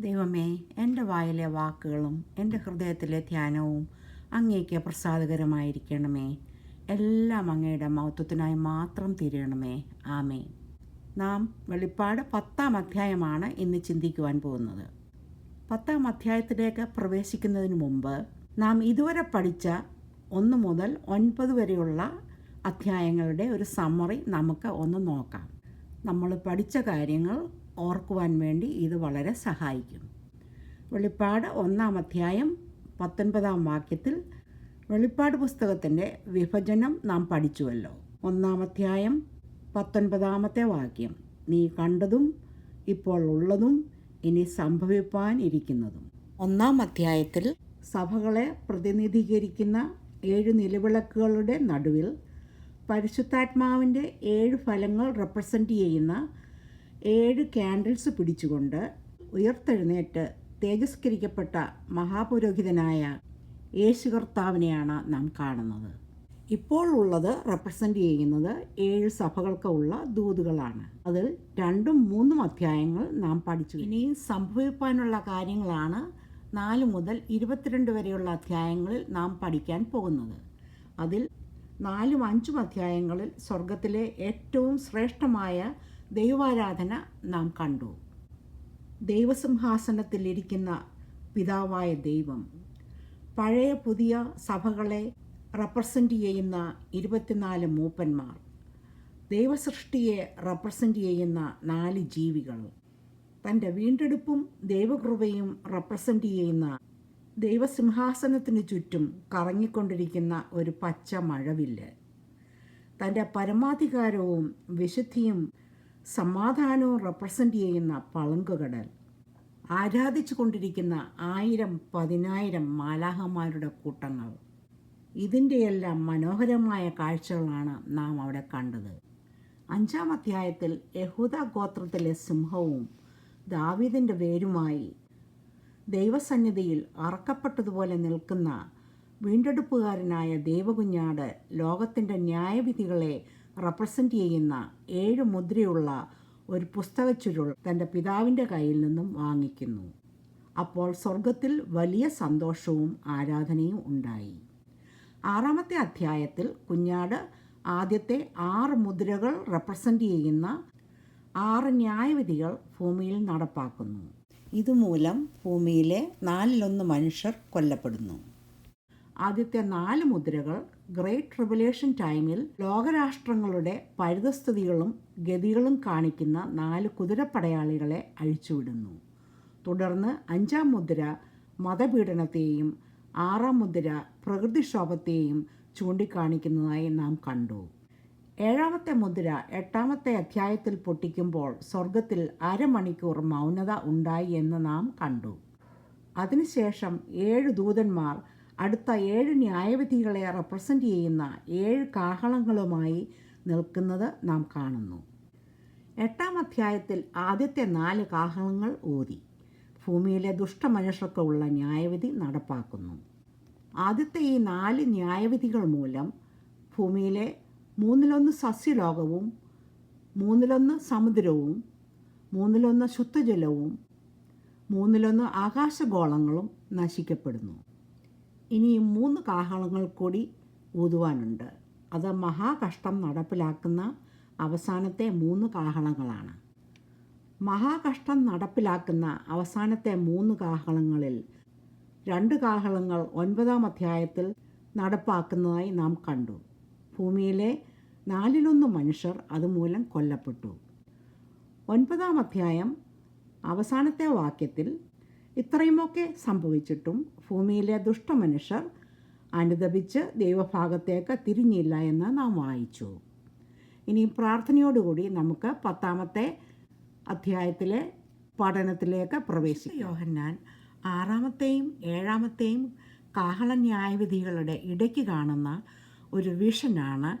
ദൈവമേ, എൻ്റെ വായിലെ വാക്കുകളും എൻ്റെ ഹൃദയത്തിലെ ധ്യാനവും അങ്ങേക്ക് പ്രസാദകരമായിരിക്കണമേ. എല്ലാം അങ്ങയുടെ മഹത്വത്തിനായി മാത്രം തിരിയണമേ. ആമേൻ. നാം വെളിപ്പാട് 10-ാം അധ്യായമാണ് ഇന്ന് ചിന്തിക്കുവാൻ പോകുന്നത്. 10-ാം അധ്യായത്തിലേക്ക് പ്രവേശിക്കുന്നതിന് മുമ്പ് നാം ഇതുവരെ പഠിച്ച 1 മുതൽ 9 വരെയുള്ള അധ്യായങ്ങളുടെ ഒരു സമ്മറി നമുക്ക് ഒന്ന് നോക്കാം. നമ്മൾ പഠിച്ച കാര്യങ്ങൾ ഓർക്കുവാൻ വേണ്ടി ഇത് വളരെ സഹായിക്കും. വെളിപ്പാട് 1-ാം അധ്യായം 19-ാം വാക്യത്തിൽ വെളിപ്പാട് പുസ്തകത്തിൻ്റെ വിഭജനം നാം പഠിച്ചുവല്ലോ. 1-ാം അധ്യായം 19-ാമത്തെ വാക്യം, നീ കണ്ടതും ഇപ്പോൾ ഉള്ളതും ഇനി സംഭവിപ്പാൻ ഇരിക്കുന്നതും. 1-ാം അധ്യായത്തിൽ സഭകളെ പ്രതിനിധീകരിക്കുന്ന 7 നിലവിളക്കുകളുടെ നടുവിൽ പരിശുദ്ധാത്മാവിൻ്റെ 7 ഫലങ്ങൾ റെപ്രസെൻ്റ് ചെയ്യുന്ന 7 ക്യാൻഡിൽസ് പിടിച്ചുകൊണ്ട് ഉയർത്തെഴുന്നേറ്റ് തേജസ്കരിക്കപ്പെട്ട മഹാപുരോഹിതനായ യേശു കർത്താവിനെയാണ് നാം കാണുന്നത്. ഇപ്പോൾ ഉള്ളത് റെപ്രസെൻ്റ് ചെയ്യുന്നത് 7 സഭകൾക്ക് ഉള്ള ദൂതുകളാണ്. അതിൽ 2ഉം 3ഉം അധ്യായങ്ങൾ നാം പഠിച്ചു. ഇനിയും സംഭവിക്കാനുള്ള കാര്യങ്ങളാണ് 4 മുതൽ 22 വരെയുള്ള അധ്യായങ്ങളിൽ നാം പഠിക്കാൻ പോകുന്നത്. അതിൽ 4ഉം 5ഉം അധ്യായങ്ങളിൽ സ്വർഗത്തിലെ ഏറ്റവും ശ്രേഷ്ഠമായ ദൈവാരാധന നാം കണ്ടു. ദൈവസിംഹാസനത്തിലിരിക്കുന്ന പിതാവായ ദൈവം, പഴയ പുതിയ സഭകളെ റെപ്രസെൻ്റ് ചെയ്യുന്ന 24 മൂപ്പന്മാർ, ദൈവസൃഷ്ടിയെ റെപ്രസെൻ്റ് ചെയ്യുന്ന 4 ജീവികൾ, തൻ്റെ വീണ്ടെടുപ്പും ദൈവകൃപയും റെപ്രസെൻ്റ് ചെയ്യുന്ന ദൈവസിംഹാസനത്തിന് ചുറ്റും കറങ്ങിക്കൊണ്ടിരിക്കുന്ന ഒരു പച്ച മഴവില്ല്, തൻ്റെ പരമാധികാരവും വിശുദ്ധിയും സമാധാനവും റെപ്രസെൻ്റ് ചെയ്യുന്ന പളുങ്കുകടൽ, ആരാധിച്ചു കൊണ്ടിരിക്കുന്ന 1000-10,000 മാലാഹമാരുടെ കൂട്ടങ്ങൾ. ഇതിൻ്റെയെല്ലാം മനോഹരമായ കാഴ്ചകളാണ് നാം അവിടെ കണ്ടത്. 5-ാം അധ്യായത്തിൽ യഹൂദ ഗോത്രത്തിലെ സിംഹവും ദാവീദിൻ്റെ വേരുമായി ദൈവസന്നിധിയിൽ അറക്കപ്പെട്ടതുപോലെ നിൽക്കുന്ന വീണ്ടെടുപ്പുകാരനായ ദൈവകുഞ്ഞാട് ലോകത്തിൻ്റെ ന്യായവിധികളെ റെപ്രസെൻ്റ് ചെയ്യുന്ന 7 മുദ്രയുള്ള ഒരു പുസ്തകച്ചുരുൾ തൻ്റെ പിതാവിൻ്റെ കയ്യിൽ നിന്നും വാങ്ങിക്കുന്നു. അപ്പോൾ സ്വർഗത്തിൽ വലിയ സന്തോഷവും ആരാധനയും ഉണ്ടായി. 6-ാമത്തെ അധ്യായത്തിൽ കുഞ്ഞാട് ആദ്യത്തെ 6 മുദ്രകൾ റെപ്രസെൻ്റ് ചെയ്യുന്ന 6 ന്യായവിധികൾ ഭൂമിയിൽ നടപ്പാക്കുന്നു. ഇതുമൂലം ഭൂമിയിലെ 1/4 മനുഷ്യർ കൊല്ലപ്പെടുന്നു. ആദ്യത്തെ 4 മുദ്രകൾ ഗ്രേറ്റ് ട്രിബുലേഷൻ ടൈമിൽ ലോകരാഷ്ട്രങ്ങളുടെ പരിതസ്ഥിതികളും ഗതികളും കാണിക്കുന്ന 4 കുതിരപ്പടയാളികളെ അഴിച്ചുവിടുന്നു. തുടർന്ന് 5-ാം മുദ്ര മതപീഡനത്തെയും 6-ാം മുദ്ര പ്രകൃതിക്ഷോഭത്തെയും ചൂണ്ടിക്കാണിക്കുന്നതായി നാം കണ്ടു. 7-ാമത്തെ മുദ്ര 8-ാമത്തെ അധ്യായത്തിൽ പൊട്ടിക്കുമ്പോൾ സ്വർഗത്തിൽ അരമണിക്കൂർ മൗനത ഉണ്ടായി എന്ന് നാം കണ്ടു. അതിനുശേഷം 7 ദൂതന്മാർ അടുത്ത 7 ന്യായവിധികളെ റെപ്രസെൻ്റ് ചെയ്യുന്ന 7 കാഹളങ്ങളുമായി നിൽക്കുന്നത് നാം കാണുന്നു. 8-ാം അധ്യായത്തിൽ ആദ്യത്തെ 4 കാഹളങ്ങൾ ഊതി ഭൂമിയിലെ ദുഷ്ടമനുഷ്യർക്കുള്ള ന്യായവിധി നടപ്പാക്കുന്നു. ആദ്യത്തെ ഈ 4 ന്യായവിധികൾ മൂലം ഭൂമിയിലെ 1/3 സസ്യലോകവും 1/3 സമുദ്രവും 1/3 ശുദ്ധജലവും 1/3 ആകാശഗോളങ്ങളും നശിക്കപ്പെടുന്നു. ഇനിയും 3 കാഹളങ്ങൾ കൂടി ഊതുവാനുണ്ട്. അത് മഹാകഷ്ടം നടപ്പിലാക്കുന്ന അവസാനത്തെ 3 കാഹളങ്ങളാണ്. മഹാകഷ്ടം നടപ്പിലാക്കുന്ന അവസാനത്തെ 3 കാഹളങ്ങളിൽ 2 കാഹളങ്ങൾ 9-ാം അധ്യായത്തിൽ നടപ്പാക്കുന്നതായി നാം കണ്ടു. ഭൂമിയിലെ 1/4 മനുഷ്യർ അതുമൂലം കൊല്ലപ്പെട്ടു. 9-ാം അധ്യായം അവസാനത്തെ വാക്യത്തിൽ ഇത്രയുമൊക്കെ സംഭവിച്ചിട്ടും ഭൂമിയിലെ ദുഷ്ടമനുഷ്യർ അനുദപിച്ച് ദൈവഭാഗത്തേക്ക് തിരിഞ്ഞില്ല എന്ന് നാം വായിച്ചു. ഇനി പ്രാർത്ഥനയോടുകൂടി നമുക്ക് 10-ാമത്തെ അധ്യായത്തിലെ പഠനത്തിലേക്ക് പ്രവേശിക്കാം. യോഹന്നാൻ 6-ാമത്തെയും 7-ാമത്തെയും കാഹള ന്യായവിധികളുടെ ഇടയ്ക്ക് കാണുന്ന ഒരു വിഷനാണ്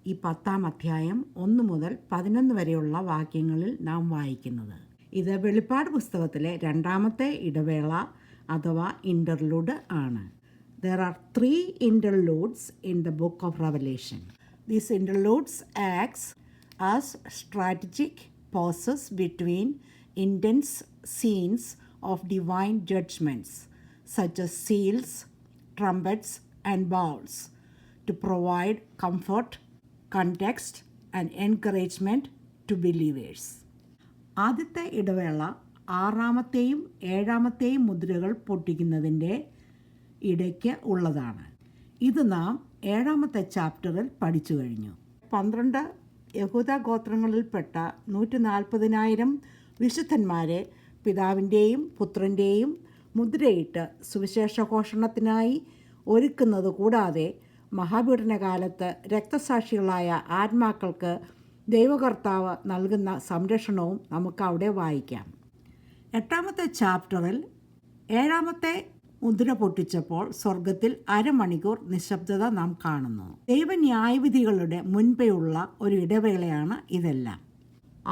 ഈ 10-ാം അധ്യായം 1 മുതൽ 11 വരെയുള്ള വാക്യങ്ങളിൽ നാം വായിക്കുന്നത്. ഇത് വെളിപ്പാട് പുസ്തകത്തിലെ 2-ാമത്തെ ഇടവേള അഥവാ ഇൻ്റർലൂഡ് ആണ്. There are 3 interludes in the book of Revelation. These interludes acts as strategic pauses between intense scenes of divine judgments, such as seals, trumpets, and bowls, to provide comfort, context, and encouragement to believers. ആദ്യത്തെ ഇടവേള 6-ാമത്തെയും 7-ാമത്തെയും മുദ്രകൾ പൊട്ടിക്കുന്നതിൻ്റെ ഇടയ്ക്ക് ഉള്ളതാണ്. ഇത് നാം 7-ാമത്തെ ചാപ്റ്ററിൽ പഠിച്ചു കഴിഞ്ഞു. 12 യഹൂദ ഗോത്രങ്ങളിൽപ്പെട്ട 140,000 വിശുദ്ധന്മാരെ പിതാവിൻ്റെയും പുത്രൻ്റെയും മുദ്രയിട്ട് സുവിശേഷഘോഷണത്തിനായി ഒരുക്കുന്നത് കൂടാതെ മഹാപീഡനകാലത്ത് രക്തസാക്ഷികളായ ആത്മാക്കൾക്ക് ദൈവകർത്താവ് നൽകുന്ന സംരക്ഷണവും നമുക്ക് അവിടെ വായിക്കാം. 8-ാമത്തെ ചാപ്റ്ററിൽ 7-ാമത്തെ മുദ്ര പൊട്ടിച്ചപ്പോൾ സ്വർഗത്തിൽ അരമണിക്കൂർ നിശബ്ദത നാം കാണുന്നു. ദൈവന്യായവിധികളുടെ മുൻപേയുള്ള ഒരു ഇടവേളയാണ് ഇതെല്ലാം.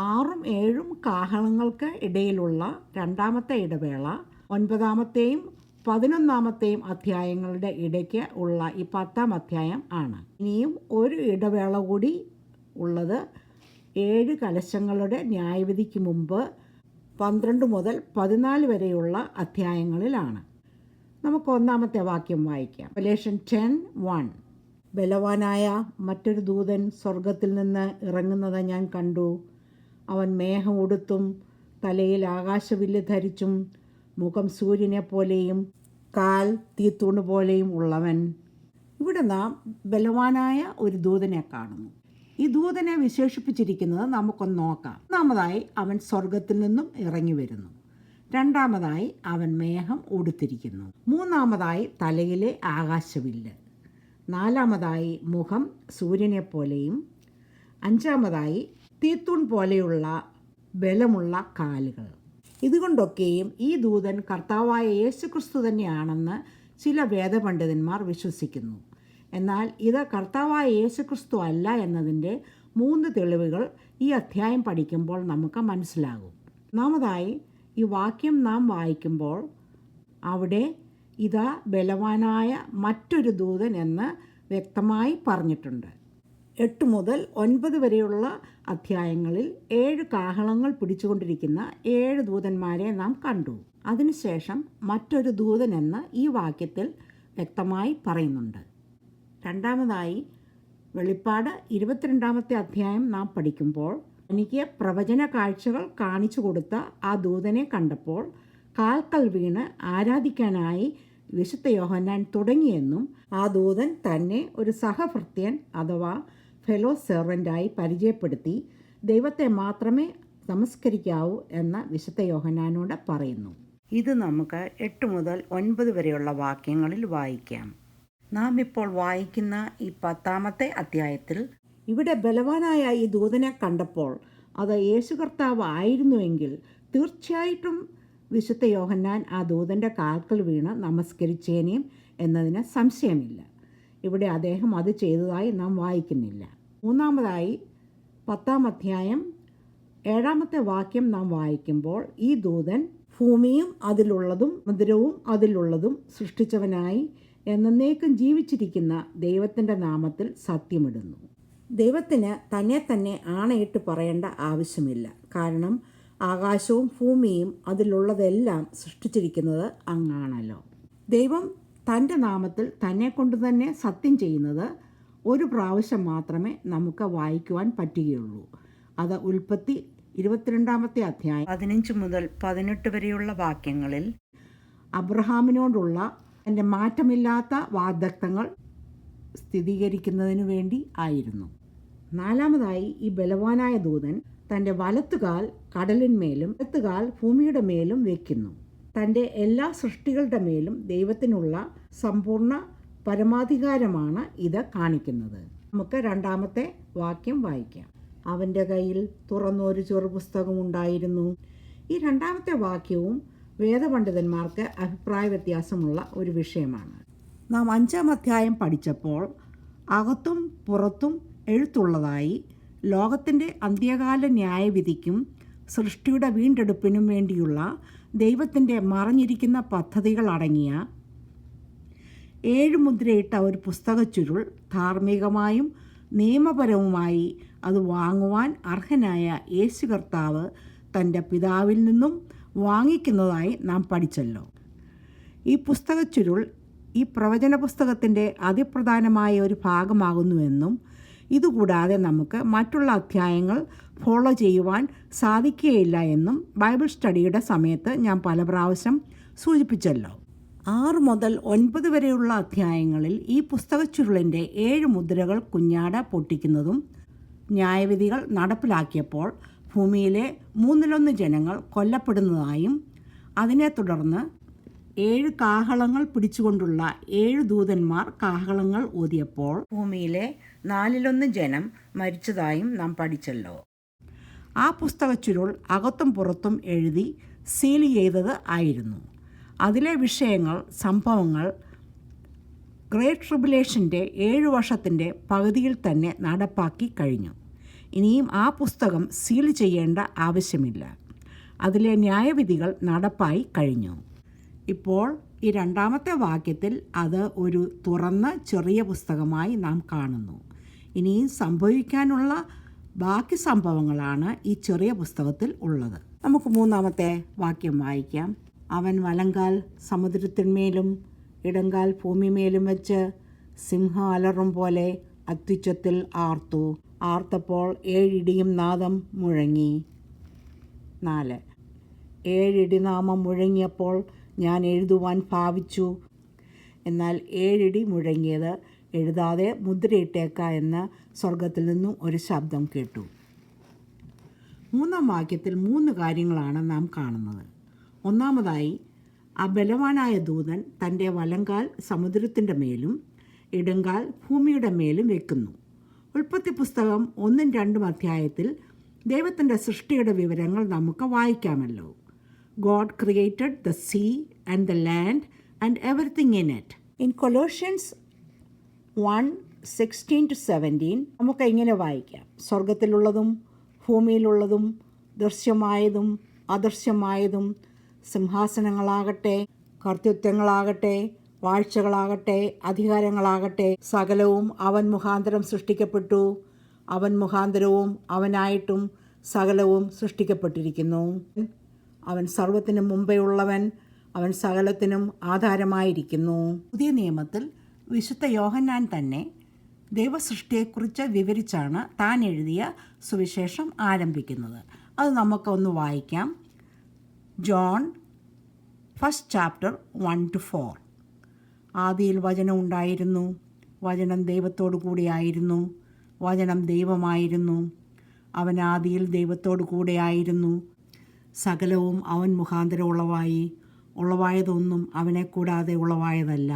6ഉം 7ഉം കാഹളങ്ങൾക്ക് ഇടയിലുള്ള 2-ാമത്തെ ഇടവേള 9-ാമത്തെയും 11-ാമത്തെയും അധ്യായങ്ങളുടെ ഇടയ്ക്ക് ഉള്ള ഈ 10-ാം അധ്യായം ആണ്. ഇനിയും ഒരു ഇടവേള കൂടി ഉള്ളത് 7 കലശങ്ങളുടെ ന്യായവിധിക്ക് മുമ്പ് 12 മുതൽ 14 വരെയുള്ള അധ്യായങ്ങളിലാണ്. നമുക്ക് 1-ാമത്തെ വാക്യം വായിക്കാം. Revelation 10:1. ബലവാനായ മറ്റൊരു ദൂതൻ സ്വർഗത്തിൽ നിന്ന് ഇറങ്ങുന്നത് ഞാൻ കണ്ടു. അവൻ മേഘം ഉടുത്തും തലയിൽ ആകാശവില്ല് ധരിച്ചും മുഖം സൂര്യനെ പോലെയും കാൽ തീത്തൂണ് പോലെയും ഉള്ളവൻ. ഇവിടെ നാം ബലവാനായ ഒരു ദൂതനെ കാണുന്നു. ഈ ദൂതനെ വിശേഷിപ്പിച്ചിരിക്കുന്നത് നമുക്കൊന്ന് നോക്കാം. 1-ാമതായി അവൻ സ്വർഗത്തിൽ നിന്നും ഇറങ്ങി വരുന്നു. 2-ാമതായി അവൻ മേഘം ഉടുത്തിരിക്കുന്നു. 3-ാമതായി തലയിലെ ആകാശവില്ല്. 4-ാമതായി മുഖം സൂര്യനെ പോലെയും. 5-ാമതായി തീത്തൂൺ പോലെയുള്ള ബലമുള്ള കാലുകൾ. ഇതുകൊണ്ടൊക്കെയും ഈ ദൂതൻ കർത്താവായ യേശുക്രിസ്തു തന്നെയാണെന്ന് ചില വേദപണ്ഡിതന്മാർ വിശ്വസിക്കുന്നു. എന്നാൽ ഇത് കർത്താവായ യേശുക്രിസ്തു അല്ല എന്നതിൻ്റെ 3 തെളിവുകൾ ഈ അധ്യായം പഠിക്കുമ്പോൾ നമുക്ക് മനസ്സിലാകും. 1-ാമതായി ഈ വാക്യം നാം വായിക്കുമ്പോൾ അവിടെ ഇതാ ബലവാനായ മറ്റൊരു ദൂതൻ എന്ന് വ്യക്തമായി പറഞ്ഞിട്ടുണ്ട്. 8 മുതൽ 9 വരെയുള്ള അധ്യായങ്ങളിൽ 7 കാഹളങ്ങൾ പിടിച്ചുകൊണ്ടിരിക്കുന്ന 7 ദൂതന്മാരെ നാം കണ്ടു. അതിനുശേഷം മറ്റൊരു ദൂതൻ എന്ന് ഈ വാക്യത്തിൽ വ്യക്തമായി പറയുന്നുണ്ട്. 2-ാമതായി വെളിപ്പാട് 22-ാമത്തെ അധ്യായം നാം പഠിക്കുമ്പോൾ എനിക്ക് പ്രവചന കാഴ്ചകൾ കാണിച്ചു കൊടുത്ത ആ ദൂതനെ കണ്ടപ്പോൾ കാൽക്കൽ വീണ് ആരാധിക്കാനായി വിശുദ്ധ യോഹന്നാൻ തുടങ്ങിയെന്നും ആ ദൂതൻ തന്നെ ഒരു സഹഭൃത്യൻ അഥവാ ഫെലോ സെർവൻ്റായി പരിചയപ്പെടുത്തി ദൈവത്തെ മാത്രമേ നമസ്കരിക്കാവൂ എന്ന് വിശുദ്ധ യോഹന്നാനോട് പറയുന്നു. ഇത് നമുക്ക് 8 മുതൽ 9 വരെയുള്ള വാക്യങ്ങളിൽ വായിക്കാം. നാം ഇപ്പോൾ വായിക്കുന്ന ഈ 10-ാമത്തെ അധ്യായത്തിൽ ഇവിടെ ബലവാനായ ഈ ദൂതനെ കണ്ടപ്പോൾ അത് യേശു കർത്താവ് ആയിരുന്നുവെങ്കിൽ തീർച്ചയായിട്ടും വിശുദ്ധ യോഹന്നാൻ ആ ദൂതൻ്റെ കാൽക്കൽ വീണ് നമസ്കരിച്ചേനേയും എന്നതിന് സംശയമില്ല. ഇവിടെ അദ്ദേഹം അത് ചെയ്തതായി നാം വായിക്കുന്നില്ല. 3-ാമതായി 10-ാം അധ്യായം 7-ാമത്തെ വാക്യം നാം വായിക്കുമ്പോൾ ഈ ദൂതൻ ഭൂമിയും അതിലുള്ളതും സമുദ്രവും അതിലുള്ളതും സൃഷ്ടിച്ചവനായി എന്നേക്കും ജീവിച്ചിരിക്കുന്ന ദൈവത്തിൻ്റെ നാമത്തിൽ സത്യമിടുന്നു. ദൈവത്തിന് തന്നെ ആണയിട്ട് പറയേണ്ട ആവശ്യമില്ല. കാരണം ആകാശവും ഭൂമിയും അതിലുള്ളതെല്ലാം സൃഷ്ടിച്ചിരിക്കുന്നത് അങ്ങാണല്ലോ. ദൈവം തൻ്റെ നാമത്തിൽ തന്നെക്കൊണ്ട് തന്നെ സത്യം ചെയ്യുന്നത് ഒരു പ്രാവശ്യം മാത്രമേ നമുക്ക് വായിക്കുവാൻ പറ്റുകയുള്ളൂ. അത് ഉൽപ്പത്തി 22-ാമത്തെ അധ്യായം 15 മുതൽ 18 വരെയുള്ള വാക്യങ്ങളിൽ അബ്രഹാമിനോടുള്ള തൻ്റെ മാറ്റമില്ലാത്ത വാഗ്ദത്തങ്ങൾ സ്ഥിരീകരിക്കുന്നതിനു വേണ്ടി ആയിരുന്നു. 4-ാമതായി ഈ ബലവാനായ ദൂതൻ തൻ്റെ വലത്തുകാൽ കടലിന്മേലും ഇടത്തുകാൽ ഭൂമിയുടെ മേലും വയ്ക്കുന്നു. തൻ്റെ എല്ലാ സൃഷ്ടികളുടെ മേലും ദൈവത്തിനുള്ള സമ്പൂർണ്ണ പരമാധികാരമാണ് ഇത് കാണിക്കുന്നത്. നമുക്ക് 2-ാമത്തെ വാക്യം വായിക്കാം. അവൻ്റെ കയ്യിൽ തുറന്നൊരു ചെറുപുസ്തകമുണ്ടായിരുന്നു. ഈ 2-ാമത്തെ വാക്യവും വേദപണ്ഡിതന്മാർക്ക് അഭിപ്രായ വ്യത്യാസമുള്ള ഒരു വിഷയമാണ്. നാം 5-ാം അധ്യായം പഠിച്ചപ്പോൾ അകത്തും പുറത്തും എഴുത്തുള്ളതായി ലോകത്തിൻ്റെ അന്ത്യകാല ന്യായവിധിക്കും സൃഷ്ടിയുടെ വീണ്ടെടുപ്പിനും വേണ്ടിയുള്ള ദൈവത്തിൻ്റെ മറഞ്ഞിരിക്കുന്ന പദ്ധതികൾ അടങ്ങിയ 7 മുദ്രയിട്ട ഒരു പുസ്തകച്ചുരുൾ ധാർമ്മികമായും നിയമപരവുമായി അത് വാങ്ങുവാൻ അർഹനായ യേശു കർത്താവ് തൻ്റെ പിതാവിൽ നിന്നും വാങ്ങിക്കുന്നതായി നാം പഠിച്ചല്ലോ. ഈ പുസ്തകച്ചുരുൾ ഈ പ്രവചന പുസ്തകത്തിൻ്റെ അതിപ്രധാനമായ ഒരു ഭാഗമാകുന്നുവെന്നും ഇതുകൂടാതെ നമുക്ക് മറ്റുള്ള അധ്യായങ്ങൾ ഫോളോ ചെയ്യുവാൻ സാധിക്കുകയില്ല എന്നും ബൈബിൾ സ്റ്റഡിയുടെ സമയത്ത് ഞാൻ പല പ്രാവശ്യം സൂചിപ്പിച്ചല്ലോ. 6 മുതൽ 9 വരെയുള്ള അധ്യായങ്ങളിൽ ഈ പുസ്തകച്ചുരുളിൻ്റെ 7 മുദ്രകൾ കുഞ്ഞാട് പൊട്ടിക്കുന്നതും ന്യായവിധികൾ നടപ്പിലാക്കിയപ്പോൾ ഭൂമിയിലെ 1/3 ജനങ്ങൾ കൊല്ലപ്പെടുന്നതായും അതിനെ തുടർന്ന് 7 കാഹളങ്ങൾ പിടിച്ചുകൊണ്ടുള്ള 7 ദൂതന്മാർ കാഹളങ്ങൾ ഊതിയപ്പോൾ ഭൂമിയിലെ 1/4 ജനം മരിച്ചതായും നാം പഠിച്ചല്ലോ. ആ പുസ്തകച്ചുരുൾ അകത്തും പുറത്തും എഴുതി സീൽ ചെയ്തത് ആയിരുന്നു. അതിലെ വിഷയങ്ങൾ, സംഭവങ്ങൾ ഗ്രേറ്റ് ട്രിബുലേഷൻ്റെ 7 വർഷത്തിൻ്റെ പകുതിയിൽ തന്നെ നടപ്പാക്കി കഴിഞ്ഞു. ഇനിയും ആ പുസ്തകം സീൽ ചെയ്യേണ്ട ആവശ്യമില്ല. അതിലെ ന്യായവിധികൾ നടപ്പായി കഴിഞ്ഞു. ഇപ്പോൾ ഈ 2ാമത്തെ വാക്യത്തിൽ അത് ഒരു തുറന്ന ചെറിയ പുസ്തകമായി നാം കാണുന്നു. ഇനിയും സംഭവിക്കാനുള്ള ബാക്കി സംഭവങ്ങളാണ് ഈ ചെറിയ പുസ്തകത്തിൽ ഉള്ളത്. നമുക്ക് 3ാമത്തെ വാക്യം വായിക്കാം. അവൻ വലങ്കാൽ സമുദ്രത്തിന്മേലും ഇടങ്കാൽ ഭൂമിമേലും വെച്ച് സിംഹം അലറും പോലെ അത്യുച്ചത്തിൽ ആർത്തു. ആർത്തപ്പോൾ 7 ഇടിയും നാദം മുഴങ്ങി. 4 7 ഇടിനാമം മുഴങ്ങിയപ്പോൾ ഞാൻ എഴുതുവാൻ ഭാവിച്ചു, എന്നാൽ 7 ഇടി മുഴങ്ങിയത് എഴുതാതെ മുദ്രയിട്ടേക്ക എന്ന് സ്വർഗത്തിൽ നിന്നും ഒരു ശബ്ദം കേട്ടു. 3ാം വാക്യത്തിൽ 3 കാര്യങ്ങളാണ് നാം കാണുന്നത്. ഒന്നാമതായി, ആ ബലവാനായ ദൂതൻ തൻ്റെ വലങ്കാൽ സമുദ്രത്തിൻ്റെ മേലും ഇടങ്കാൽ ഭൂമിയുടെ മേലും വെക്കുന്നു. ഉൽപ്പത്തി പുസ്തകം 1ഉം 2ഉം അധ്യായത്തിൽ ദൈവത്തിൻ്റെ സൃഷ്ടിയുടെ വിവരങ്ങൾ നമുക്ക് വായിക്കാമല്ലോ. God created the sea and the land and everything in it. In Colossians 1:16-17 നമുക്ക് ഇങ്ങനെ വായിക്കാം. സ്വർഗത്തിലുള്ളതും ഭൂമിയിലുള്ളതും ദൃശ്യമായതും അദൃശ്യമായതും സിംഹാസനങ്ങളാകട്ടെ, കർത്തൃത്വങ്ങളാകട്ടെ, വാഴ്ചകളാകട്ടെ, അധികാരങ്ങളാകട്ടെ, സകലവും അവൻ മുഖാന്തരം സൃഷ്ടിക്കപ്പെട്ടു. അവൻ മുഖാന്തരവും അവനായിട്ടും സകലവും സൃഷ്ടിക്കപ്പെട്ടിരിക്കുന്നു. അവൻ സർവ്വത്തിനും മുമ്പേ ഉള്ളവൻ, അവൻ സകലത്തിനും ആധാരമായിരിക്കുന്നു. പുതിയ നിയമത്തിൽ വിശുദ്ധ യോഹന്നാൻ തന്നെ ദൈവസൃഷ്ടിയെക്കുറിച്ച് വിവരിച്ചാണ് താൻ എഴുതിയ സുവിശേഷം ആരംഭിക്കുന്നത്. അത് നമുക്കൊന്ന് വായിക്കാം. John 1 chapter 1-4. ആദിയിൽ വചനം ഉണ്ടായിരുന്നു, വചനം ദൈവത്തോടു കൂടിയായിരുന്നു, വചനം ദൈവമായിരുന്നു, അവൻ ആദിയിൽ ദൈവത്തോടു കൂടെയായിരുന്നു. സകലവും അവൻ മുഖാന്തരം ഉളവായി, ഉളവായതൊന്നും അവനെ കൂടാതെ ഉളവായതല്ല.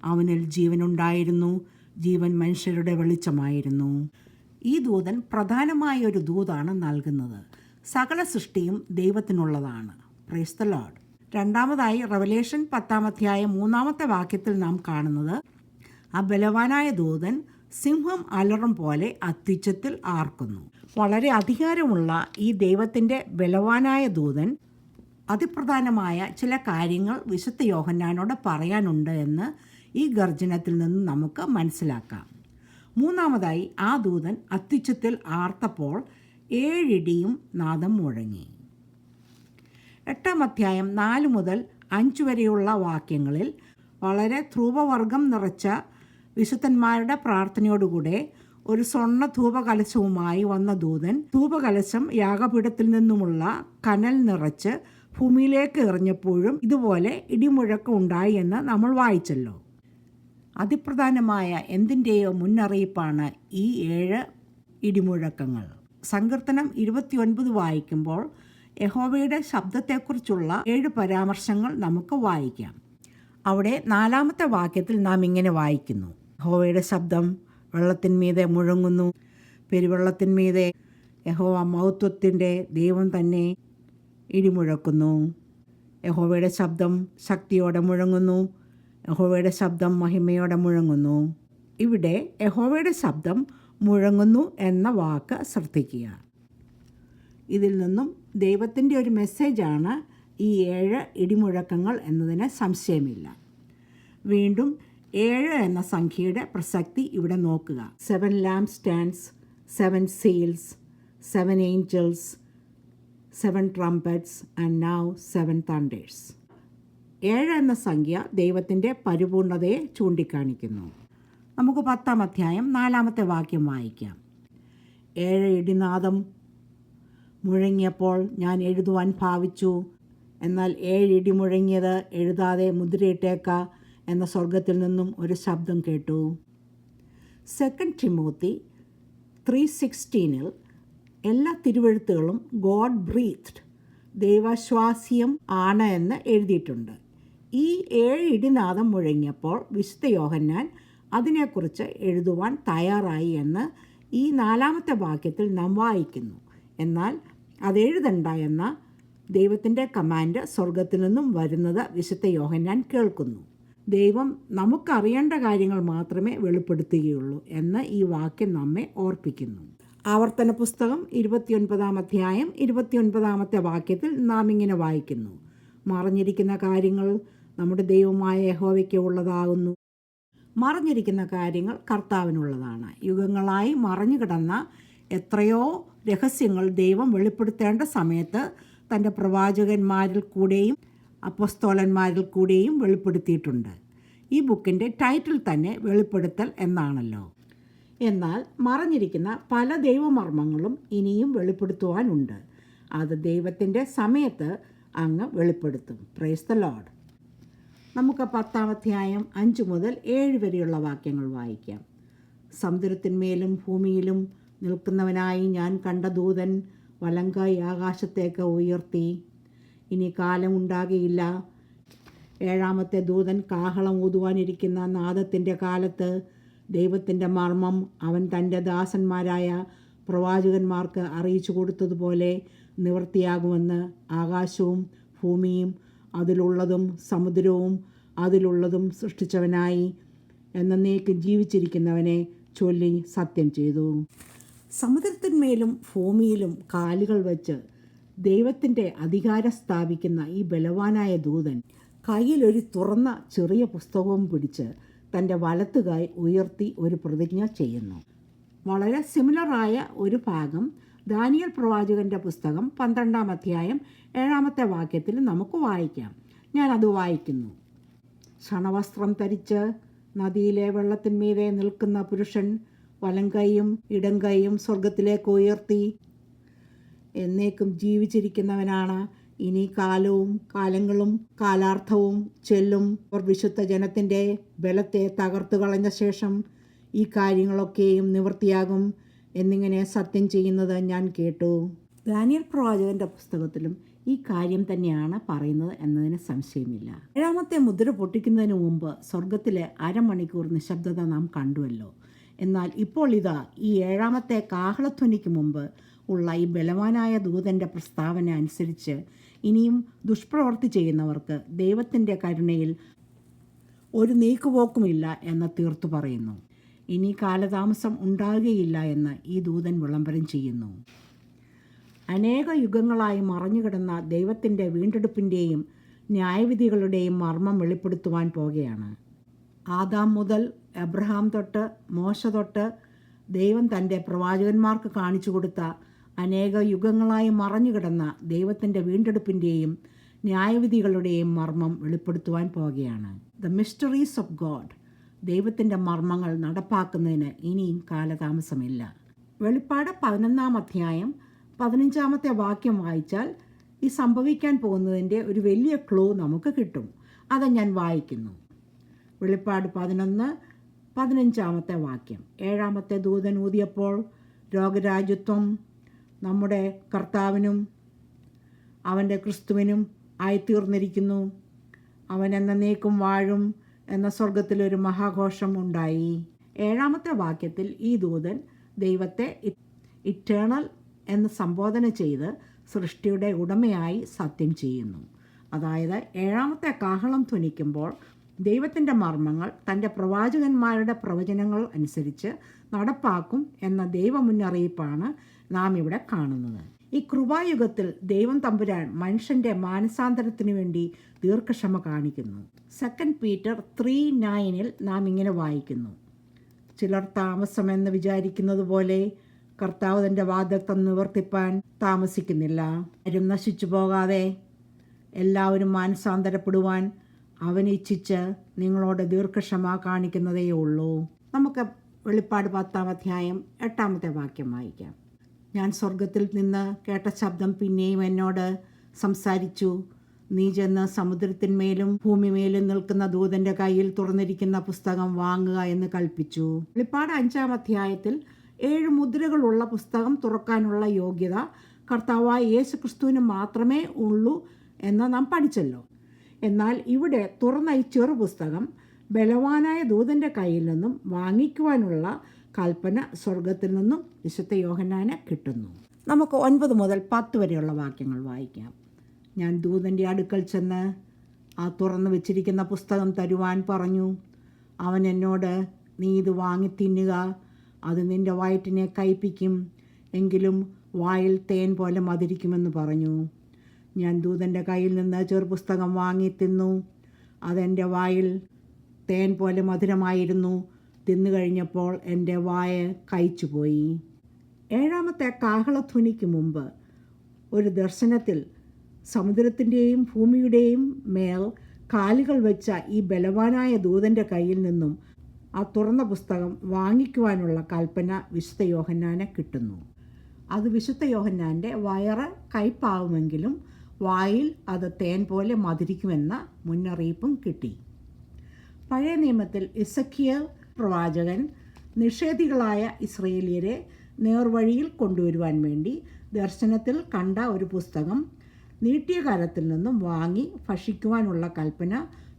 അവനിൽ ജീവനുണ്ടായിരുന്നു, ജീവൻ മനുഷ്യരുടെ വെളിച്ചമായിരുന്നു. ഈ ദൂതൻ പ്രധാനമായ ഒരു ദൂതാണ് നൽകുന്നത്. സകല സൃഷ്ടിയും ദൈവത്തിനുള്ളതാണ്. Praise the Lord. 2ാമതായി, റെവലേഷൻ 10-ാം അധ്യായം 3ാമത്തെ വാക്യത്തിൽ നാം കാണുന്നത്, ആ ബലവാനായ ദൂതൻ സിംഹം അലറും പോലെ അത്യുച്ചത്തിൽ ആർക്കുന്നു. വളരെ അധികാരമുള്ള ഈ ദൈവത്തിൻ്റെ ബലവാനായ ദൂതൻ അതിപ്രധാനമായ ചില കാര്യങ്ങൾ വിശുദ്ധ യോഹന്നാനോട് പറയാനുണ്ട് എന്ന് ഈ ഗർജനത്തിൽ നിന്ന് നമുക്ക് മനസ്സിലാക്കാം. 3ാമതായി, ആ ദൂതൻ അത്യുച്ചത്തിൽ ആർത്തപ്പോൾ 7 ഇടിയും നാദം മുഴങ്ങി. 8ാം അധ്യായം 4 മുതൽ 5 വരെയുള്ള വാക്യങ്ങളിൽ വളരെ ധൂപവർഗം നിറച്ച വിശുദ്ധന്മാരുടെ പ്രാർത്ഥനയോടുകൂടെ ഒരു സ്വർണ്ണ ധൂപകലശവുമായി വന്ന ദൂതൻ ധൂപകലശം യാഗപീഠത്തിൽ നിന്നുമുള്ള കനൽ നിറച്ച് ഭൂമിയിലേക്ക് എറിഞ്ഞപ്പോഴും ഇതുപോലെ ഇടിമുഴക്കം ഉണ്ടായി എന്ന് നമ്മൾ വായിച്ചല്ലോ. അതിപ്രധാനമായ എന്തിൻ്റെയോ മുന്നറിയിപ്പാണ് ഈ 7 ഇടിമുഴക്കങ്ങൾ. സങ്കീർത്തനം 29 വായിക്കുമ്പോൾ യഹോവയുടെ ശബ്ദത്തെക്കുറിച്ചുള്ള 7 പരാമർശങ്ങൾ നമുക്ക് വായിക്കാം. അവിടെ 4ാമത്തെ വാക്യത്തിൽ നാം ഇങ്ങനെ വായിക്കുന്നു: യഹോവയുടെ ശബ്ദം വെള്ളത്തിന്മീതെ മുഴങ്ങുന്നു, പെരുവെള്ളത്തിന്മീതെ യഹോവ മഹത്വത്തിൻ്റെ ദൈവം തന്നെ ഇടിമുഴക്കുന്നു. യഹോവയുടെ ശബ്ദം ശക്തിയോടെ മുഴങ്ങുന്നു, യഹോവയുടെ ശബ്ദം മഹിമയോടെ മുഴങ്ങുന്നു. ഇവിടെ യഹോവയുടെ ശബ്ദം മുഴങ്ങുന്നു എന്ന വാക്ക് ശ്രദ്ധിക്കുക. ഇതിൽ നിന്നും ദൈവത്തിൻ്റെ ഒരു മെസ്സേജാണ് ഈ 7 ഇടിമുഴക്കങ്ങൾ എന്നതിന് സംശയമില്ല. വീണ്ടും 7 എന്ന സംഖ്യയുടെ പ്രസക്തി ഇവിടെ നോക്കുക. 7 lamp stands, 7 seals, 7 angels, 7 trumpets and now 7 thunders. 7 എന്ന സംഖ്യ ദൈവത്തിൻ്റെ പരിപൂർണതയെ ചൂണ്ടിക്കാണിക്കുന്നു. നമുക്ക് 10-ാം അധ്യായം 4-ാമത്തെ വാക്യം വായിക്കാം. 7 ഇടിനാദം മുഴങ്ങിയപ്പോൾ ഞാൻ എഴുതുവാൻ ഭാവിച്ചു, എന്നാൽ 7 ഇടി മുഴങ്ങിയത് എഴുതാതെ മുദ്രയിട്ടേക്ക എന്ന സ്വർഗത്തിൽ നിന്നും ഒരു ശബ്ദം കേട്ടു. 2 Timothy 3:16 എല്ലാ തിരുവെഴുത്തുകളും ഗോഡ് ബ്രീത്ത്ഡ്, ദൈവശ്വാസ്യം ആണ് എന്ന് എഴുതിയിട്ടുണ്ട്. ഈ 7 ഇടിനാദം മുഴങ്ങിയപ്പോൾ വിശുദ്ധ യോഹന്നാൻ അതിനെക്കുറിച്ച് എഴുതുവാൻ തയ്യാറായി എന്ന് ഈ 4-ാമത്തെ വാക്യത്തിൽ നാം വായിക്കുന്നു. എന്നാൽ അതെഴുതണ്ട എന്ന ദൈവത്തിൻ്റെ കമാൻഡ് സ്വർഗത്തിൽ നിന്നും വരുന്നത് വിശുദ്ധ യോഹന്നാൻ കേൾക്കുന്നു. ദൈവം നമുക്കറിയേണ്ട കാര്യങ്ങൾ മാത്രമേ വെളിപ്പെടുത്തുകയുള്ളൂ എന്ന് ഈ വാക്യം നമ്മെ ഓർപ്പിക്കുന്നു. ആവർത്തന പുസ്തകം 29-ാം അധ്യായം 29-ാമത്തെ വാക്യത്തിൽ നാം ഇങ്ങനെ വായിക്കുന്നു: മറഞ്ഞിരിക്കുന്ന കാര്യങ്ങൾ നമ്മുടെ ദൈവമായ യഹോവയ്ക്ക് ഉള്ളതാകുന്നു. മറഞ്ഞിരിക്കുന്ന കാര്യങ്ങൾ കർത്താവിനുള്ളതാണ്. യുഗങ്ങളായി മറഞ്ഞു കിടന്ന എത്രയോ രഹസ്യങ്ങൾ ദൈവം വെളിപ്പെടുത്തേണ്ട സമയത്ത് തൻ്റെ പ്രവാചകന്മാരിൽ കൂടെയും അപ്പോസ്തലന്മാരിൽ കൂടെയും വെളിപ്പെടുത്തിയിട്ടുണ്ട്. ഈ ബുക്കിൻ്റെ ടൈറ്റിൽ തന്നെ വെളിപ്പെടുത്തൽ എന്നാണല്ലോ. എന്നാൽ മറഞ്ഞിരിക്കുന്ന പല ദൈവമർമ്മങ്ങളും ഇനിയും വെളിപ്പെടുത്തുവാനുണ്ട്. അത് ദൈവത്തിൻ്റെ സമയത്ത് അങ്ങ് വെളിപ്പെടുത്തും. Price the Lord. നമുക്ക് 10-ാം അധ്യായം 5 മുതൽ 7 വരെയുള്ള വാക്യങ്ങൾ വായിക്കാം. സമുദ്രത്തിന്മേലും ഭൂമിയിലും നിൽക്കുന്നവനായി ഞാൻ കണ്ട ദൂതൻ വലങ്കൈ ആകാശത്തേക്ക് ഉയർത്തി. ഇനി കാലമുണ്ടാകുകയില്ല. 7-ാമത്തെ ദൂതൻ കാഹളം ഊതുവാനിരിക്കുന്ന നാദത്തിൻ്റെ കാലത്ത് ദൈവത്തിൻ്റെ മർമ്മം അവൻ തൻ്റെ ദാസന്മാരായ പ്രവാചകന്മാർക്ക് അറിയിച്ചു കൊടുത്തതുപോലെ നിവൃത്തിയാകുമെന്ന് ആകാശവും ഭൂമിയും അതിലുള്ളതും സമുദ്രവും അതിലുള്ളതും സൃഷ്ടിച്ചവനായി എന്നേക്കും ജീവിച്ചിരിക്കുന്നവനെ ചൊല്ലി സത്യം ചെയ്തു. സമുദ്രത്തിന്മേലും ഭൂമിയിലും കാലുകൾ വെച്ച് ദൈവത്തിൻ്റെ അധികാരം സ്ഥാപിക്കുന്ന ഈ ബലവാനായ ദൂതൻ കയ്യിലൊരു തുറന്ന ചെറിയ പുസ്തകവും പിടിച്ച് തൻ്റെ വലത്തുകൈ ഉയർത്തി ഒരു പ്രതിജ്ഞ ചെയ്യുന്നു. വളരെ സിമിലറായ ഒരു ഭാഗം ദാനിയേൽ പ്രവാചകൻ്റെ പുസ്തകം 12-ാം അധ്യായം 7-ാമത്തെ വാക്യത്തിൽ നമുക്ക് വായിക്കാം. ഞാനത് വായിക്കുന്നു. ക്ഷണവസ്ത്രം ധരിച്ച് നദിയിലെ വെള്ളത്തിന്മീതെ നിൽക്കുന്ന പുരുഷൻ വലങ്കൈയും ഇടങ്കൈയും സ്വർഗത്തിലേക്ക് ഉയർത്തി. എന്നേക്കും ജീവിച്ചിരിക്കുന്നവനാണ്. ഇനി കാലവും കാലങ്ങളും കാലാർത്ഥവും ചെല്ലും. വിശുദ്ധ ജനത്തിൻ്റെ ബലത്തെ തകർത്തു കളഞ്ഞ ശേഷം ഈ കാര്യങ്ങളൊക്കെയും നിവൃത്തിയാകും എന്നിങ്ങനെ സത്യം ചെയ്യുന്നത് ഞാൻ കേട്ടു. ദാനിയേൽ പ്രവാചകൻ്റെ പുസ്തകത്തിലും ഈ കാര്യം തന്നെയാണ് പറയുന്നത് എന്നതിന് സംശയമില്ല. 7-ാമത്തെ മുദ്ര പൊട്ടിക്കുന്നതിന് മുമ്പ് സ്വർഗത്തിലെ അരമണിക്കൂർ നിശബ്ദത നാം കണ്ടുവല്ലോ. എന്നാൽ ഇപ്പോൾ ഇതാ ഈ 7-ാമത്തെ കാഹളധ്വനിക്ക് മുമ്പ് ഉള്ള ഈ ബലവാനായ ദൂതൻ്റെ പ്രസ്താവന അനുസരിച്ച് ഇനിയും ദുഷ്പ്രവൃത്തി ചെയ്യുന്നവർക്ക് ദൈവത്തിൻ്റെ കരുണയിൽ ഒരു നീക്കുപോക്കുമില്ല എന്ന് തീർത്തു പറയുന്നു. ഇനി കാലതാമസം ഉണ്ടാകുകയില്ല എന്ന് ഈ ദൂതൻ വിളംബരം ചെയ്യുന്നു. അനേക യുഗങ്ങളായി മറഞ്ഞുകിടന്ന ദൈവത്തിൻ്റെ വീണ്ടെടുപ്പിൻ്റെയും ന്യായവിധികളുടെയും മർമ്മം വെളിപ്പെടുത്തുവാൻ പോകുകയാണ്. ആദാം മുതൽ എബ്രഹാം തൊട്ട് മോശ തൊട്ട് ദൈവം തൻ്റെ പ്രവാചകന്മാർക്ക് കാണിച്ചു കൊടുത്ത അനേക യുഗങ്ങളായി മറഞ്ഞുകിടന്ന ദൈവത്തിൻ്റെ വീണ്ടെടുപ്പിൻ്റെയും ന്യായവിധികളുടെയും മർമ്മം വെളിപ്പെടുത്തുവാൻ പോകുകയാണ്. ദ മിസ്റ്ററീസ് ഓഫ് ഗോഡ്, ദൈവത്തിൻ്റെ മർമ്മങ്ങൾ നടപ്പാക്കുന്നതിന് ഇനിയും കാലതാമസമില്ല. വെളിപ്പാട് 11-ാം അധ്യായം 15-ാമത്തെ വാക്യം വായിച്ചാൽ ഈ സംഭവിക്കാൻ പോകുന്നതിൻ്റെ ഒരു വലിയ ക്ലൂ നമുക്ക് കിട്ടും. അത് ഞാൻ വായിക്കുന്നു. വെളിപ്പാട് 11:15 വാക്യം. 7-ാമത്തെ ദൂതൻ ഊതിയപ്പോൾ രോഗരാജ്യത്വം നമ്മുടെ കർത്താവിനും അവൻ്റെ ക്രിസ്തുവിനും ആയിത്തീർന്നിരിക്കുന്നു. അവൻ എന്നേക്കും വാഴും എന്ന സ്വർഗത്തിലൊരു മഹാഘോഷം ഉണ്ടായി. 7-ാമത്തെ വാക്യത്തിൽ ഈ ദൂതൻ ദൈവത്തെ ഇറ്റേണൽ എന്ന് സംബോധന ചെയ്ത് സൃഷ്ടിയുടെ ഉടമയായി സത്യം ചെയ്യുന്നു. അതായത് 7-ാമത്തെ കാഹളം ധ്വനിക്കുമ്പോൾ ദൈവത്തിൻ്റെ മർമ്മങ്ങൾ തൻ്റെ പ്രവാചകന്മാരുടെ പ്രവചനങ്ങൾ അനുസരിച്ച് നടപ്പാക്കും എന്ന ദൈവമുന്നറിയിപ്പാണ് നാം ഇവിടെ കാണുന്നത്. ഈ കൃപായുഗത്തിൽ ദൈവം തമ്പുരാൻ മനുഷ്യൻ്റെ മാനസാന്തരത്തിനു വേണ്ടി ദീർഘക്ഷമ കാണിക്കുന്നു. 2 പീറ്റർ 3:9 നാം ഇങ്ങനെ വായിക്കുന്നു: ചിലർ താമസമെന്ന് വിചാരിക്കുന്നത് പോലെ കർത്താവ് തൻ്റെ വാഗ്ദത്തം നിവർത്തിപ്പാൻ താമസിക്കുന്നില്ല. ആരും നശിച്ചു പോകാതെ എല്ലാവരും മാനസാന്തരപ്പെടുവാൻ അവൻ ഇച്ഛിച്ച് നിങ്ങളോട് ദീർഘക്ഷമ കാണിക്കുന്നതേ ഉള്ളൂ. നമുക്ക് വെളിപ്പാട് 10-ാം അധ്യായം 8-ാമത്തെ വാക്യം വായിക്കാം. ഞാൻ സ്വർഗത്തിൽ നിന്ന് കേട്ട ശബ്ദം പിന്നെയും എന്നോട് സംസാരിച്ചു. നീ ചെന്ന് സമുദ്രത്തിന്മേലും ഭൂമിമേലും നിൽക്കുന്ന ദൂതൻ്റെ കയ്യിൽ തുറന്നിരിക്കുന്ന പുസ്തകം വാങ്ങുക എന്ന് കൽപ്പിച്ചു. വെളിപ്പാട് 5-ാം അധ്യായത്തിൽ 7 മുദ്രകളുള്ള പുസ്തകം തുറക്കാനുള്ള യോഗ്യത കർത്താവായ യേശു ക്രിസ്തുവിന് മാത്രമേ ഉള്ളൂ എന്ന് നാം പഠിച്ചല്ലോ. എന്നാൽ ഇവിടെ തുറന്ന ഈ ചെറു പുസ്തകം ബലവാനായ ദൂതൻ്റെ കയ്യിൽ നിന്നും വാങ്ങിക്കുവാനുള്ള കൽപ്പന സ്വർഗത്തിൽ നിന്നും വിശുദ്ധ യോഹന്നാന് കിട്ടുന്നു. നമുക്ക് 9 മുതൽ 10 വരെയുള്ള വാക്യങ്ങൾ വായിക്കാം. ഞാൻ ദൂതൻ്റെ അടുക്കൽ ചെന്ന് ആ തുറന്നു വെച്ചിരിക്കുന്ന പുസ്തകം തരുവാൻ പറഞ്ഞു. അവൻ എന്നോട്, നീ ഇത് വാങ്ങി തിന്നുക, അത് നിൻ്റെ വയറ്റിനെ കയ്പിക്കും, എങ്കിലും വായിൽ തേൻ പോലെ മധുരിക്കുമെന്ന് പറഞ്ഞു. ഞാൻ ദൂതൻ്റെ കയ്യിൽ നിന്ന് ചെറുപുസ്തകം വാങ്ങി തിന്നു. അതെൻ്റെ വായിൽ തേൻ പോലെ മധുരമായിരുന്നു. തിന്നു കഴിഞ്ഞപ്പോൾ എൻ്റെ വായ കയ്ച്ചുപോയി. 7-ാമത്തെ കാഹളധ്വനിക്ക് മുമ്പ് ഒരു ദർശനത്തിൽ സമുദ്രത്തിൻ്റെയും ഭൂമിയുടെയും മേൽ കാലുകൾ വെച്ച ഈ ബലവാനായ ദൂതൻ്റെ കയ്യിൽ നിന്നും ആ തുറന്ന പുസ്തകം വാങ്ങിക്കുവാനുള്ള കൽപ്പന വിശുദ്ധ യോഹന്നാന് കിട്ടുന്നു. അത് വിശുദ്ധ യോഹന്നാൻ്റെ വയറ് കയ്പാവുമെങ്കിലും വായിൽ അത് തേൻ പോലെ മധുരിക്കുമെന്ന മുന്നറിയിപ്പും കിട്ടി. പഴയ നിയമത്തിൽ എസെക്കിയേൽ പ്രവാചകൻ നിഷേധികളായ ഇസ്രയേലിയരെ നേർവഴിയിൽ കൊണ്ടുവരുവാൻ വേണ്ടി ദർശനത്തിൽ കണ്ട ഒരു പുസ്തകം നീട്ടിയ കരത്തിൽ നിന്നും വാങ്ങി ഭക്ഷിക്കുവാനുള്ള കൽപ്പന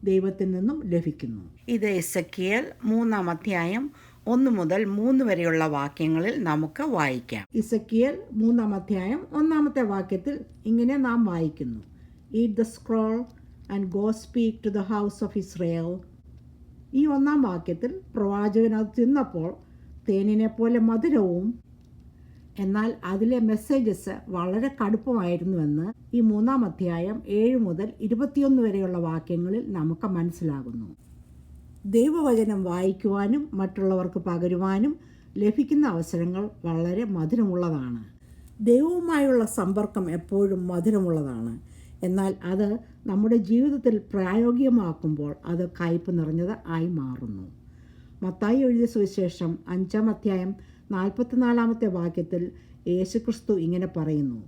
ദൈവത്തിൽ നിന്നും ലഭിക്കുന്നു. ഇത് എസെക്കിയേൽ 3-ാം അധ്യായം 1 മുതൽ 3 വരെയുള്ള വാക്യങ്ങളിൽ നമുക്ക് വായിക്കാം. എസെക്കിയേൽ 3-ാം അധ്യായം 1-ാമത്തെ വാക്യത്തിൽ ഇങ്ങനെ നാം വായിക്കുന്നു. Eat the scroll and go speak to the house of Israel. ഈ 1-ാം വാക്യത്തിൽ പ്രവാചകൻ അത് തിന്നപ്പോൾ തേനിനെ പോലെ മധുരവും എന്നാൽ അതിലെ മെസ്സേജസ് വളരെ കടുപ്പമായിരുന്നുവെന്ന് ഈ 3-ാം അധ്യായം 7 മുതൽ 21 വരെയുള്ള വാക്യങ്ങളിൽ നമുക്ക് മനസ്സിലാകുന്നു. ദൈവവചനം വായിക്കുവാനും മറ്റുള്ളവർക്ക് പകരുവാനും ലഭിക്കുന്ന അവസരങ്ങൾ വളരെ മധുരമുള്ളതാണ്. ദൈവവുമായുള്ള സമ്പർക്കം എപ്പോഴും മധുരമുള്ളതാണ്. എന്നാൽ അത് നമ്മുടെ ജീവിതത്തിൽ പ്രായോഗികമാക്കുമ്പോൾ അത് കയ്പ് നിറഞ്ഞത് ആയി മാറുന്നു. മത്തായി എഴുതിയ സുവിശേഷം 5-ാം അധ്യായം 44-ാമത്തെ വാക്യത്തിൽ യേശുക്രിസ്തു ഇങ്ങനെ പറയുന്നു.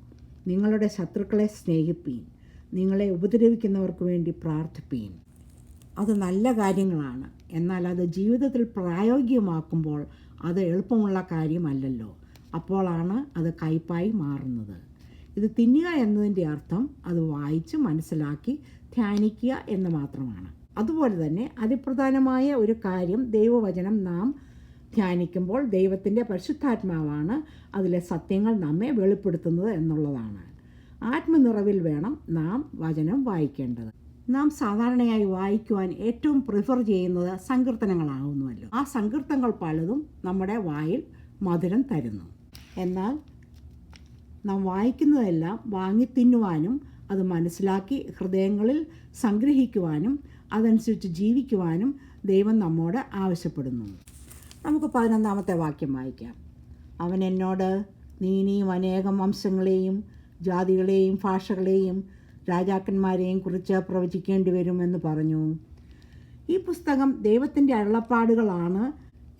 നിങ്ങളുടെ ശത്രുക്കളെ സ്നേഹിപ്പീൻ, നിങ്ങളെ ഉപദ്രവിക്കുന്നവർക്ക് വേണ്ടി പ്രാർത്ഥിപ്പീൻ. അത് നല്ല കാര്യങ്ങളാണ്. എന്നാൽ അത് ജീവിതത്തിൽ പ്രായോഗികമാക്കുമ്പോൾ അത് എളുപ്പമുള്ള കാര്യമല്ലല്ലോ. അപ്പോഴാണ് അത് കയ്പായി മാറുന്നത്. ഇത് തിന്നുക എന്നതിൻ്റെ അർത്ഥം അത് വായിച്ച് മനസ്സിലാക്കി ധ്യാനിക്കുക എന്ന് മാത്രമാണ്. അതുപോലെ തന്നെ അതിപ്രധാനമായ ഒരു കാര്യം, ദൈവവചനം നാം ധ്യാനിക്കുമ്പോൾ ദൈവത്തിൻ്റെ പരിശുദ്ധാത്മാവാണ് അതിലെ സത്യങ്ങൾ നമ്മെ വെളിപ്പെടുത്തുന്നത് എന്നുള്ളതാണ്. ആത്മനിറവിൽ വേണം നാം വചനം വായിക്കേണ്ടത്. നാം സാധാരണയായി വായിക്കുവാൻ ഏറ്റവും പ്രിഫർ ചെയ്യുന്നത് സങ്കീർത്തനങ്ങളാകുന്നുവല്ലോ. ആ സങ്കീർത്തനങ്ങൾ പലതും നമ്മുടെ വായിൽ മധുരം തരുന്നു. എന്നാൽ നാം വായിക്കുന്നതെല്ലാം വാങ്ങി തിന്നുവാനും അത് മനസ്സിലാക്കി ഹൃദയങ്ങളിൽ സംഗ്രഹിക്കുവാനും അതനുസരിച്ച് ജീവിക്കുവാനും ദൈവം നമ്മോട് ആവശ്യപ്പെടുന്നു. നമുക്ക് 11-ാമത്തെ വാക്യം വായിക്കാം. അവൻ എന്നോട്, നീ ഇനിയും അനേകം വംശങ്ങളെയും ജാതികളെയും ഭാഷകളെയും രാജാക്കന്മാരെയും കുറിച്ച് പ്രവചിക്കേണ്ടി വരുമെന്ന് പറഞ്ഞു. ഈ പുസ്തകം ദൈവത്തിൻ്റെ അരുളപ്പാടുകളാണ്.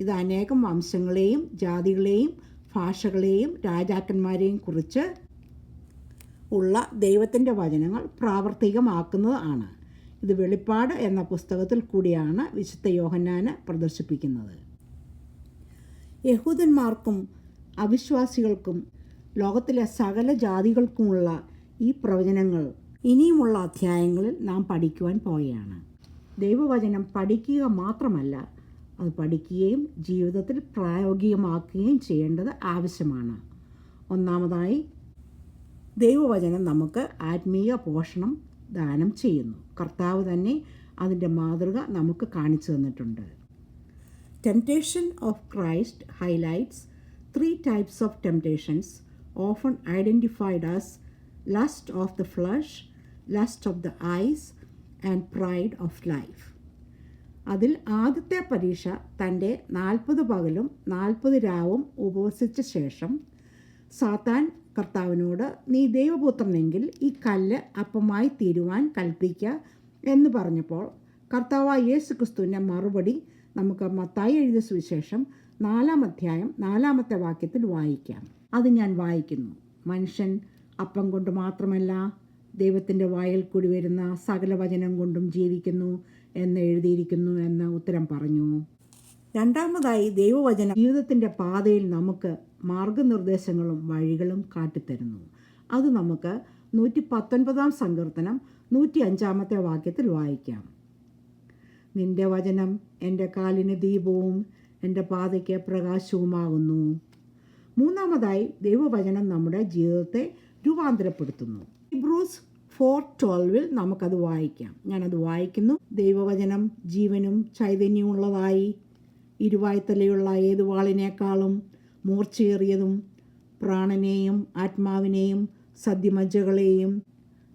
ഇത് അനേകം വംശങ്ങളെയും ജാതികളെയും ഭാഷകളെയും രാജാക്കന്മാരെയും കുറിച്ച് ഉള്ള ദൈവത്തിൻ്റെ വചനങ്ങൾ പ്രാവർത്തികമാക്കുന്നതാണ്. ഇത് വെളിപ്പാട് എന്ന പുസ്തകത്തിൽ കൂടിയാണ് വിശുദ്ധ യോഹന്നാന് പ്രദർശിപ്പിക്കുന്നത്. യഹൂദന്മാർക്കും അവിശ്വാസികൾക്കും ലോകത്തിലെ സകല ജാതികൾക്കുമുള്ള ഈ പ്രവചനങ്ങൾ ഇനിയുമുള്ള അധ്യായങ്ങളിൽ നാം പഠിക്കുവാൻ പോവുകയാണ്. ദൈവവചനം പഠിക്കുക മാത്രമല്ല, അത് പഠിക്കുകയും ജീവിതത്തിൽ പ്രായോഗികമാക്കുകയും ചെയ്യേണ്ടത് ആവശ്യമാണ്. ഒന്നാമതായി, ദൈവവചനം നമുക്ക് ആത്മീയ പോഷണം ദാനം ചെയ്യുന്നു. കർത്താവ് തന്നെ അതിൻ്റെ മാതൃക നമുക്ക് കാണിച്ചു തന്നിട്ടുണ്ട്. Temptation of Christ highlights 3 types of temptations often identified as lust of the flesh, lust of the eyes, and pride of life. അതിൽ ആദ്യത്തെ പരീക്ഷ തൻ്റെ 40 പകലും 40 രാവും ഉപവസിച്ച ശേഷം സാത്താൻ കർത്താവിനോട്, നീ ദൈവപുത്രനെങ്കിൽ ഈ കല്ല് അപ്പമായി തീരുവാൻ കൽപ്പിക്കുക എന്ന് പറഞ്ഞപ്പോൾ കർത്താവായ യേശു ക്രിസ്തുവിൻ്റെ മറുപടി നമുക്ക് മത്തായി എഴുതിയ സുവിശേഷം 4-ാം അധ്യായം 4-ാമത്തെ വാക്യത്തിൽ വായിക്കാം. അത് ഞാൻ വായിക്കുന്നു. മനുഷ്യൻ അപ്പം കൊണ്ട് മാത്രമല്ല ദൈവത്തിൻ്റെ വായിൽ കൂടി വരുന്ന സകല വചനം കൊണ്ടും ജീവിക്കുന്നു എന്ന് എഴുതിയിരിക്കുന്നു എന്ന് ഉത്തരം പറഞ്ഞു. രണ്ടാമതായി, ദൈവവചനം ജീവിതത്തിൻ്റെ പാതയിൽ നമുക്ക് മാർഗനിർദ്ദേശങ്ങളും വഴികളും കാട്ടിത്തരുന്നു. അത് നമുക്ക് 119-ാം സങ്കീർത്തനം 105-ാമത്തെ വാക്യത്തിൽ വായിക്കാം. നിന്റെ വചനം എൻ്റെ കാലിന് ദീപവും എൻ്റെ പാതയ്ക്ക് പ്രകാശവുമാകുന്നു. മൂന്നാമതായി, ദൈവവചനം നമ്മുടെ ജീവിതത്തെ രൂപാന്തരപ്പെടുത്തുന്നു. ഹീബ്രൂസ് 4:12 നമുക്കത് വായിക്കാം. ഞാനത് വായിക്കുന്നു. ദൈവവചനം ജീവനും ചൈതന്യമുള്ളതായി ഇരുവായ്ത്തലയുള്ള ഏതു വാളിനേക്കാളും മൂർച്ചയേറിയതും പ്രാണനെയും ആത്മാവിനെയും സദ്യമജ്ജകളെയും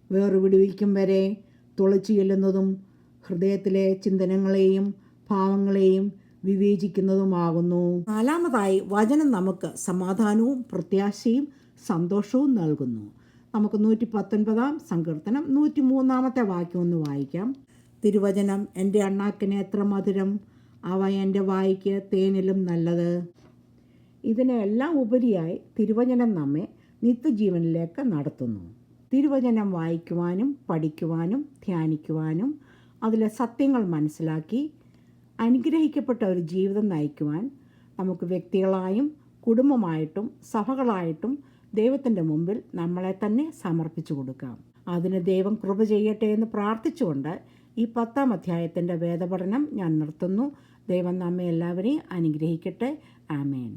വേർവിടുവിക്കും വരെ തുളച്ചു ചെല്ലുന്നതും ഹൃദയത്തിലെ ചിന്തനങ്ങളെയും ഭാവങ്ങളെയും വിവേചിക്കുന്നതുമാകുന്നു. നാലാമതായി, വചനം നമുക്ക് സമാധാനവും പ്രത്യാശയും സന്തോഷവും നൽകുന്നു. നമുക്ക് 119-ാം സങ്കീർത്തനം 103-ാമത്തെ വാക്യം ഒന്ന് വായിക്കാം. തിരുവചനം എൻ്റെ അണ്ണാക്കിന് എത്ര മധുരം, അവ എൻ്റെ വായ്ക്ക് തേനിലും നല്ലത്. ഇതിനെല്ലാം ഉപരിയായി തിരുവചനം നമ്മെ നിത്യജീവനിലേക്ക് നടത്തുന്നു. തിരുവചനം വായിക്കുവാനും പഠിക്കുവാനും ധ്യാനിക്കുവാനും അതിലെ സത്യങ്ങൾ മനസ്സിലാക്കി അനുഗ്രഹിക്കപ്പെട്ട ഒരു ജീവിതം നയിക്കുവാൻ നമുക്ക് വ്യക്തികളായും കുടുംബമായിട്ടും സഭകളായിട്ടും ദൈവത്തിൻ്റെ മുമ്പിൽ നമ്മളെ തന്നെ സമർപ്പിച്ചു കൊടുക്കാം. അതിന് ദൈവം കൃപ ചെയ്യട്ടെ എന്ന് പ്രാർത്ഥിച്ചുകൊണ്ട് ഈ 10-ാം അധ്യായത്തിൻ്റെ വേദപഠനം ഞാൻ നിർത്തുന്നു. ദൈവം നമ്മെ എല്ലാവരെയും അനുഗ്രഹിക്കട്ടെ. ആമേൻ.